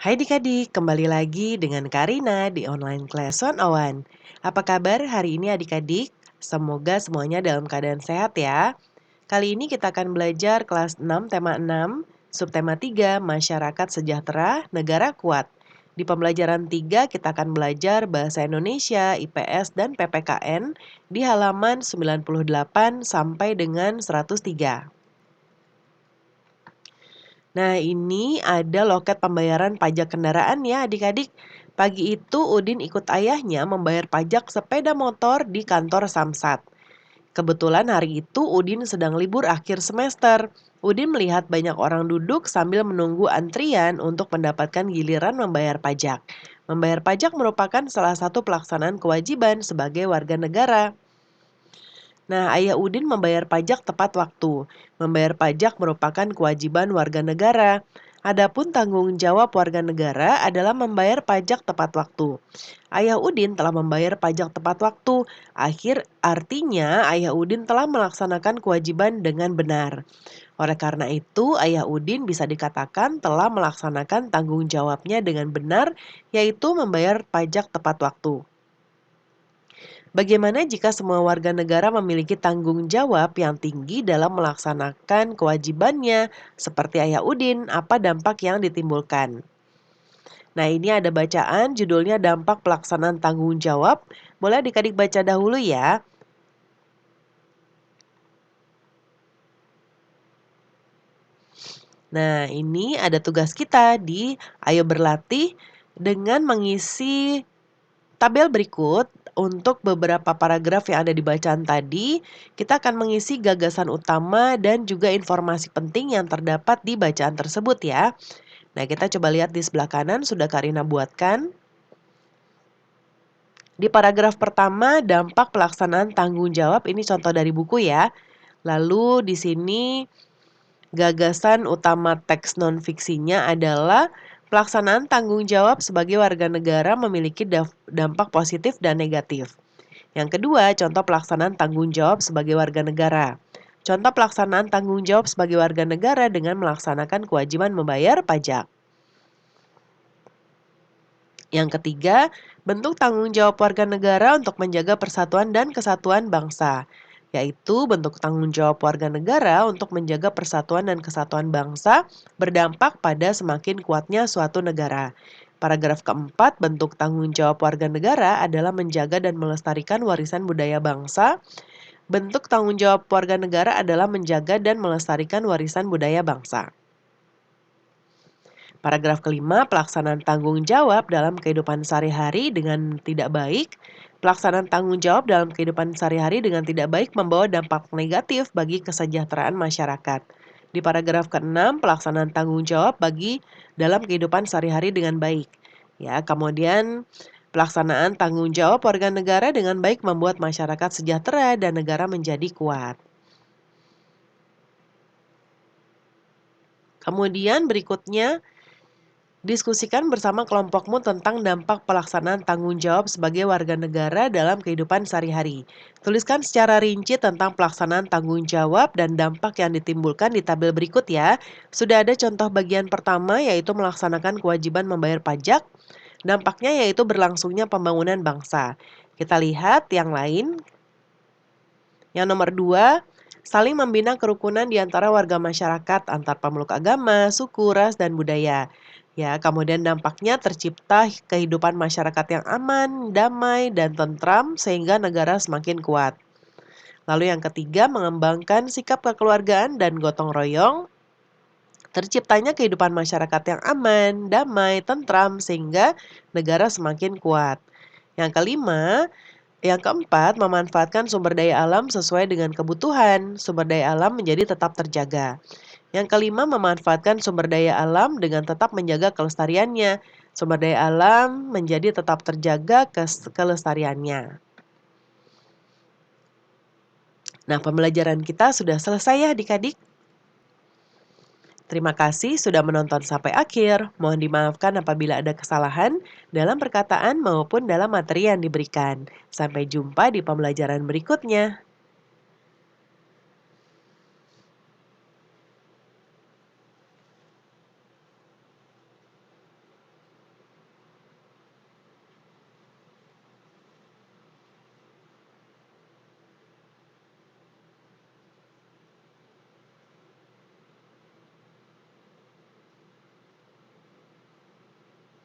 Hai adik-adik, kembali lagi dengan Karina di online class 101. Apa kabar hari ini adik-adik? Semoga semuanya dalam keadaan sehat ya. Kali ini kita akan belajar kelas 6 tema 6, subtema 3, masyarakat sejahtera, negara kuat. Di pembelajaran 3 kita akan belajar bahasa Indonesia, IPS, dan PPKN di halaman 98 sampai dengan 103. Nah, ini ada loket pembayaran pajak kendaraan ya adik-adik. Pagi itu Udin ikut ayahnya membayar pajak sepeda motor di kantor Samsat. Kebetulan hari itu Udin sedang libur akhir semester. Udin melihat banyak orang duduk sambil menunggu antrian untuk mendapatkan giliran membayar pajak. Membayar pajak merupakan salah satu pelaksanaan kewajiban sebagai warga negara. Nah, Ayah Udin membayar pajak tepat waktu. Membayar pajak merupakan kewajiban warga negara. Adapun tanggung jawab warga negara adalah membayar pajak tepat waktu. Ayah Udin telah membayar pajak tepat waktu. Artinya Ayah Udin telah melaksanakan kewajiban dengan benar. Oleh karena itu, Ayah Udin bisa dikatakan telah melaksanakan tanggung jawabnya dengan benar, yaitu membayar pajak tepat waktu. Bagaimana jika semua warga negara memiliki tanggung jawab yang tinggi dalam melaksanakan kewajibannya, seperti Ayah Udin? Apa dampak yang ditimbulkan? Nah, ini ada bacaan judulnya Dampak Pelaksanaan Tanggung Jawab. Boleh adik-adik baca dahulu ya. Nah, ini ada tugas kita di Ayo Berlatih dengan mengisi tabel berikut. Untuk beberapa paragraf yang ada di bacaan tadi, kita akan mengisi gagasan utama dan juga informasi penting yang terdapat di bacaan tersebut ya. Nah, kita coba lihat di sebelah kanan sudah Karina buatkan. Di paragraf pertama, dampak pelaksanaan tanggung jawab, ini contoh dari buku ya. Lalu di sini gagasan utama teks non-fiksinya adalah pelaksanaan tanggung jawab sebagai warga negara memiliki dampak positif dan negatif. Yang kedua, contoh pelaksanaan tanggung jawab sebagai warga negara. Contoh pelaksanaan tanggung jawab sebagai warga negara dengan melaksanakan kewajiban membayar pajak. Yang ketiga, bentuk tanggung jawab warga negara untuk menjaga persatuan dan kesatuan bangsa, yaitu bentuk tanggung jawab warga negara untuk menjaga persatuan dan kesatuan bangsa berdampak pada semakin kuatnya suatu negara. Paragraf keempat, bentuk tanggung jawab warga negara adalah menjaga dan melestarikan warisan budaya bangsa. Bentuk tanggung jawab warga negara adalah menjaga dan melestarikan warisan budaya bangsa. Paragraf kelima, pelaksanaan tanggung jawab dalam kehidupan sehari-hari dengan tidak baik. Pelaksanaan tanggung jawab dalam kehidupan sehari-hari dengan tidak baik membawa dampak negatif bagi kesejahteraan masyarakat. Di paragraf ke-6, pelaksanaan tanggung jawab bagi dalam kehidupan sehari-hari dengan baik. Ya, kemudian pelaksanaan tanggung jawab warga negara dengan baik membuat masyarakat sejahtera dan negara menjadi kuat. Kemudian berikutnya, diskusikan bersama kelompokmu tentang dampak pelaksanaan tanggung jawab sebagai warga negara dalam kehidupan sehari-hari. Tuliskan secara rinci tentang pelaksanaan tanggung jawab dan dampak yang ditimbulkan di tabel berikut ya. Sudah ada contoh bagian pertama yaitu melaksanakan kewajiban membayar pajak. Dampaknya yaitu berlangsungnya pembangunan bangsa. Kita lihat yang lain. Yang nomor 2, saling membina kerukunan di antara warga masyarakat antar pemeluk agama, suku, ras, dan budaya. Ya, kemudian dampaknya tercipta kehidupan masyarakat yang aman, damai, dan tentram sehingga negara semakin kuat. Lalu yang ketiga, mengembangkan sikap kekeluargaan dan gotong royong. Terciptanya kehidupan masyarakat yang aman, damai, tentram sehingga negara semakin kuat. Yang keempat, memanfaatkan sumber daya alam sesuai dengan kebutuhan. Sumber daya alam menjadi tetap terjaga. Yang kelima, memanfaatkan sumber daya alam dengan tetap menjaga kelestariannya. Sumber daya alam menjadi tetap terjaga kelestariannya. Nah, pembelajaran kita sudah selesai ya adik-adik. Terima kasih sudah menonton sampai akhir. Mohon dimaafkan apabila ada kesalahan dalam perkataan maupun dalam materi yang diberikan. Sampai jumpa di pembelajaran berikutnya.